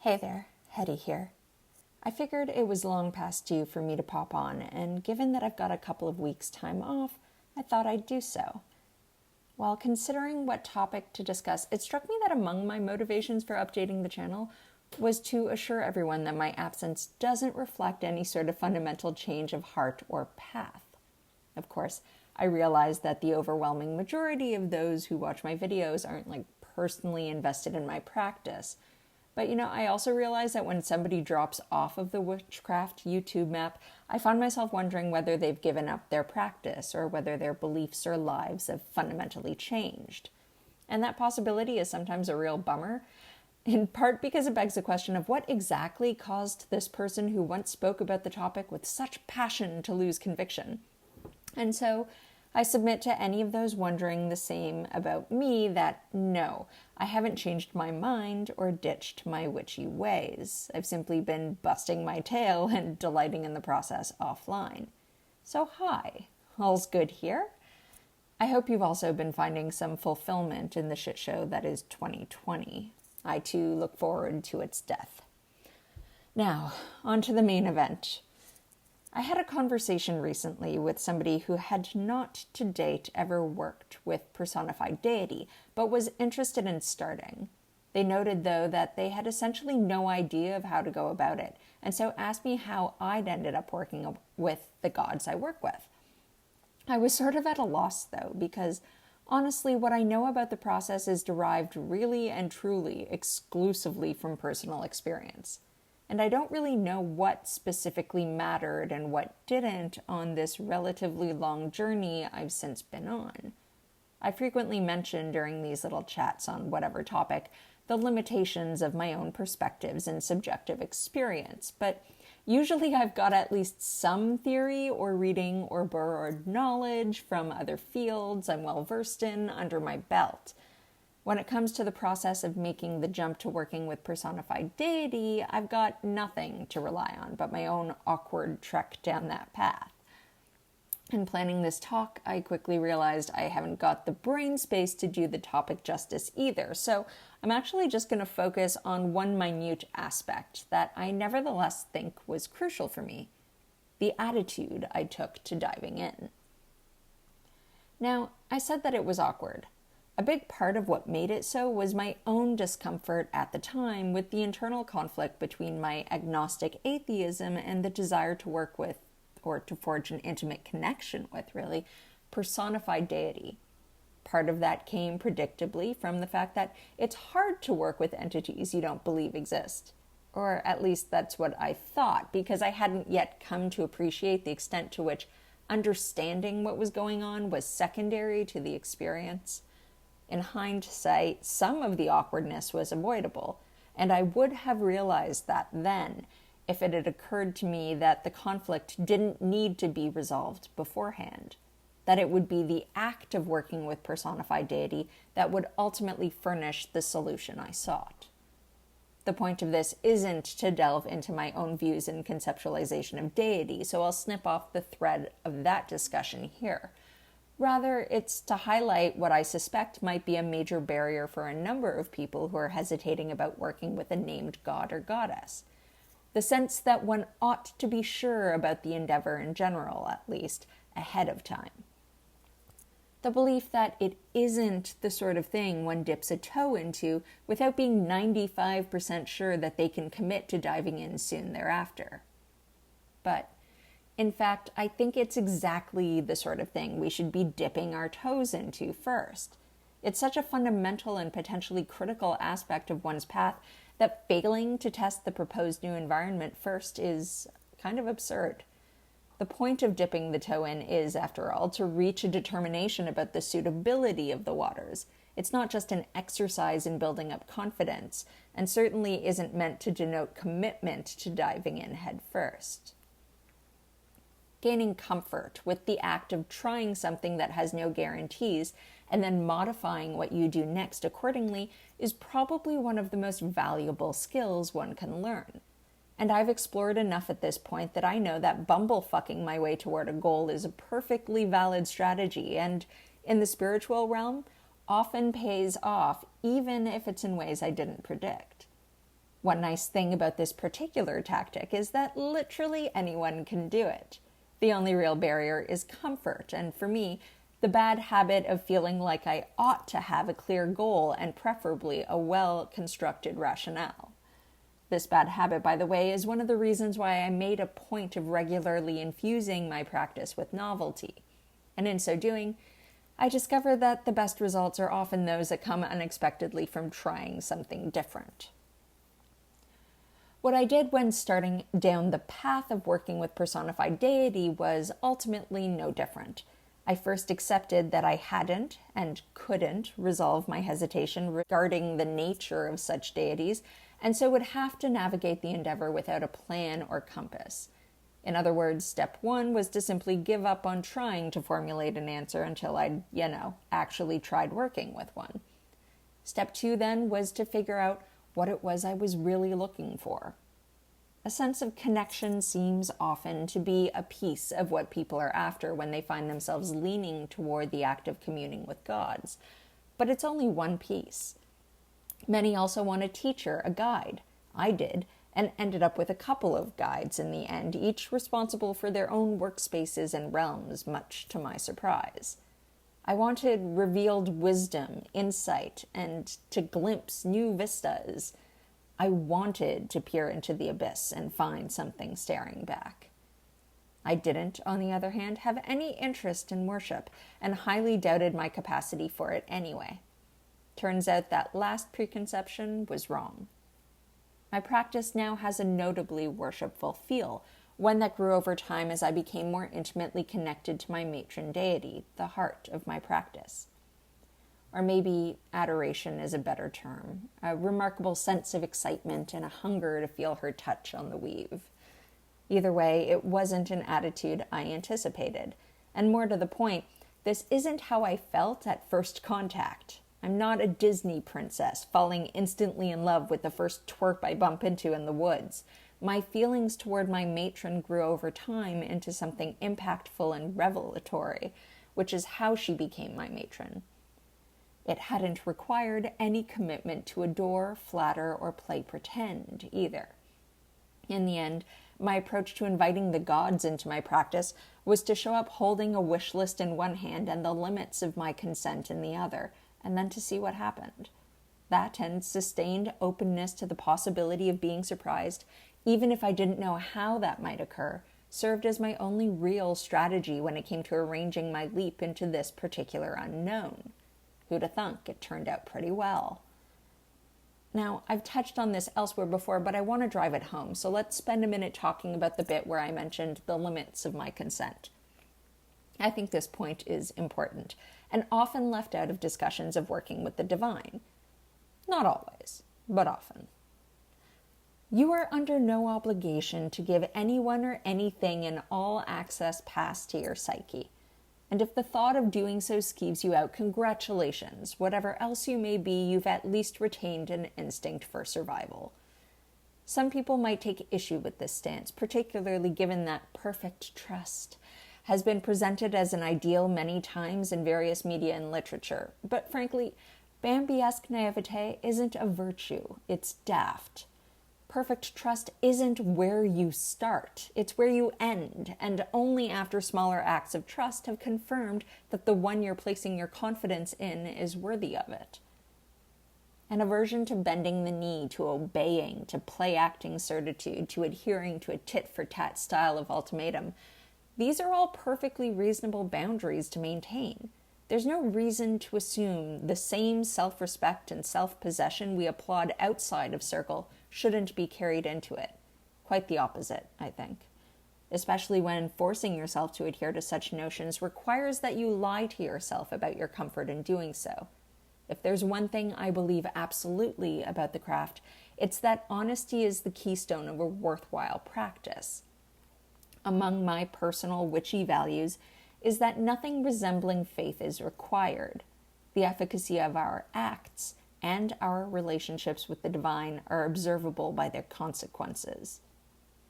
Hey there, Hetty here. I figured it was long past due for me to pop on, and given that I've got a couple of weeks' time off, I thought I'd do so. While considering what topic to discuss, it struck me that among my motivations for updating the channel was to assure everyone that my absence doesn't reflect any sort of fundamental change of heart or path. Of course, I realize that the overwhelming majority of those who watch my videos aren't personally invested in my practice. But I also realize that when somebody drops off of the witchcraft YouTube map, I find myself wondering whether they've given up their practice or whether their beliefs or lives have fundamentally changed. And that possibility is sometimes a real bummer, in part because it begs the question of what exactly caused this person who once spoke about the topic with such passion to lose conviction. And so I submit to any of those wondering the same about me that no, I haven't changed my mind or ditched my witchy ways. I've simply been busting my tail and delighting in the process offline. So hi, all's good here? I hope you've also been finding some fulfillment in the shit show that is 2020. I too look forward to its death. Now, on to the main event. I had a conversation recently with somebody who had not to date ever worked with personified deity, but was interested in starting. They noted, though, that they had essentially no idea of how to go about it, and so asked me how I'd ended up working with the gods I work with. I was sort of at a loss, though, because honestly, what I know about the process is derived really and truly exclusively from personal experience. And I don't really know what specifically mattered and what didn't on this relatively long journey I've since been on. I frequently mention during these little chats on whatever topic the limitations of my own perspectives and subjective experience, but usually I've got at least some theory or reading or borrowed knowledge from other fields I'm well versed in under my belt. When it comes to the process of making the jump to working with personified deity, I've got nothing to rely on but my own awkward trek down that path. In planning this talk, I quickly realized I haven't got the brain space to do the topic justice either, so I'm actually just going to focus on one minute aspect that I nevertheless think was crucial for me: the attitude I took to diving in. Now, I said that it was awkward. A big part of what made it so was my own discomfort at the time with the internal conflict between my agnostic atheism and the desire to work with, or to forge an intimate connection with, really, personified deity. Part of that came predictably from the fact that it's hard to work with entities you don't believe exist. Or at least that's what I thought, because I hadn't yet come to appreciate the extent to which understanding what was going on was secondary to the experience. In hindsight, some of the awkwardness was avoidable, and I would have realized that then if it had occurred to me that the conflict didn't need to be resolved beforehand, that it would be the act of working with personified deity that would ultimately furnish the solution I sought. The point of this isn't to delve into my own views and conceptualization of deity, so I'll snip off the thread of that discussion here. Rather, it's to highlight what I suspect might be a major barrier for a number of people who are hesitating about working with a named god or goddess. The sense that one ought to be sure about the endeavor in general, at least, ahead of time. The belief that it isn't the sort of thing one dips a toe into without being 95% sure that they can commit to diving in soon thereafter. But in fact, I think it's exactly the sort of thing we should be dipping our toes into first. It's such a fundamental and potentially critical aspect of one's path that failing to test the proposed new environment first is kind of absurd. The point of dipping the toe in is, after all, to reach a determination about the suitability of the waters. It's not just an exercise in building up confidence, and certainly isn't meant to denote commitment to diving in head first. Gaining comfort with the act of trying something that has no guarantees and then modifying what you do next accordingly is probably one of the most valuable skills one can learn. And I've explored enough at this point that I know that bumblefucking my way toward a goal is a perfectly valid strategy and, in the spiritual realm, often pays off even if it's in ways I didn't predict. One nice thing about this particular tactic is that literally anyone can do it. The only real barrier is comfort, and for me, the bad habit of feeling like I ought to have a clear goal and preferably a well-constructed rationale. This bad habit, by the way, is one of the reasons why I made a point of regularly infusing my practice with novelty. And in so doing, I discover that the best results are often those that come unexpectedly from trying something different. What I did when starting down the path of working with personified deity was ultimately no different. I first accepted that I hadn't and couldn't resolve my hesitation regarding the nature of such deities, and so would have to navigate the endeavor without a plan or compass. In other words, step one was to simply give up on trying to formulate an answer until I'd, actually tried working with one. Step two then was to figure out what it was I was really looking for. A sense of connection seems often to be a piece of what people are after when they find themselves leaning toward the act of communing with gods. But it's only one piece. Many also want a teacher, a guide. I did, and ended up with a couple of guides in the end, each responsible for their own workspaces and realms, much to my surprise. I wanted revealed wisdom, insight, and to glimpse new vistas. I wanted to peer into the abyss and find something staring back. I didn't, on the other hand, have any interest in worship, and highly doubted my capacity for it anyway. Turns out that last preconception was wrong. My practice now has a notably worshipful feel, one that grew over time as I became more intimately connected to my matron deity, the heart of my practice. Or maybe adoration is a better term, a remarkable sense of excitement and a hunger to feel her touch on the weave. Either way, it wasn't an attitude I anticipated, and more to the point, this isn't how I felt at first contact. I'm not a Disney princess falling instantly in love with the first twerp I bump into in the woods. My feelings toward my matron grew over time into something impactful and revelatory, which is how she became my matron. It hadn't required any commitment to adore, flatter, or play pretend either. In the end, my approach to inviting the gods into my practice was to show up holding a wish list in one hand and the limits of my consent in the other, and then to see what happened. That and sustained openness to the possibility of being surprised, even if I didn't know how that might occur, served as my only real strategy when it came to arranging my leap into this particular unknown. Who'da thunk it turned out pretty well. Now, I've touched on this elsewhere before, but I want to drive it home, so let's spend a minute talking about the bit where I mentioned the limits of my consent. I think this point is important, and often left out of discussions of working with the divine. Not always, but often. You are under no obligation to give anyone or anything an all-access pass to your psyche. And if the thought of doing so skeeves you out, congratulations. Whatever else you may be, you've at least retained an instinct for survival. Some people might take issue with this stance, particularly given that perfect trust has been presented as an ideal many times in various media and literature. But frankly, Bambi-esque naivete isn't a virtue, it's daft. Perfect trust isn't where you start, it's where you end, and only after smaller acts of trust have confirmed that the one you're placing your confidence in is worthy of it. An aversion to bending the knee, to obeying, to play-acting certitude, to adhering to a tit-for-tat style of ultimatum, these are all perfectly reasonable boundaries to maintain. There's no reason to assume the same self-respect and self-possession we applaud outside of circle shouldn't be carried into it. Quite the opposite, I think. Especially when forcing yourself to adhere to such notions requires that you lie to yourself about your comfort in doing so. If there's one thing I believe absolutely about the craft, it's that honesty is the keystone of a worthwhile practice. Among my personal witchy values is that nothing resembling faith is required. The efficacy of our acts and our relationships with the divine are observable by their consequences.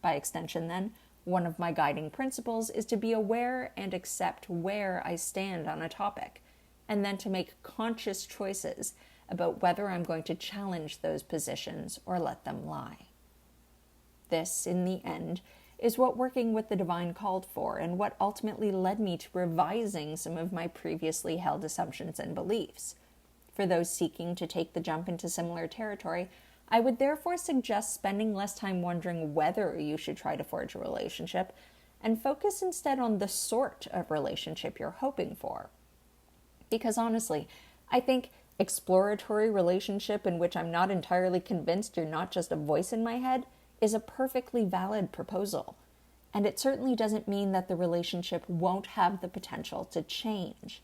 By extension, then, one of my guiding principles is to be aware and accept where I stand on a topic, and then to make conscious choices about whether I'm going to challenge those positions or let them lie. This, in the end, is what working with the divine called for, and what ultimately led me to revising some of my previously held assumptions and beliefs. For those seeking to take the jump into similar territory, I would therefore suggest spending less time wondering whether you should try to forge a relationship, and focus instead on the sort of relationship you're hoping for. Because honestly, I think exploratory relationship in which I'm not entirely convinced you're not just a voice in my head is a perfectly valid proposal. And it certainly doesn't mean that the relationship won't have the potential to change.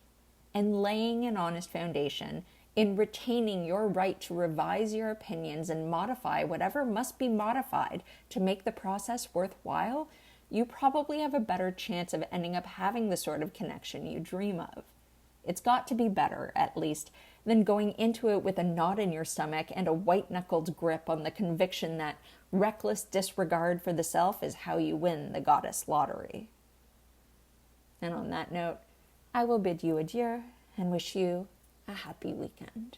And laying an honest foundation, in retaining your right to revise your opinions and modify whatever must be modified to make the process worthwhile, you probably have a better chance of ending up having the sort of connection you dream of. It's got to be better, at least, than going into it with a knot in your stomach and a white-knuckled grip on the conviction that reckless disregard for the self is how you win the goddess lottery. And on that note, I will bid you adieu and wish you a happy weekend.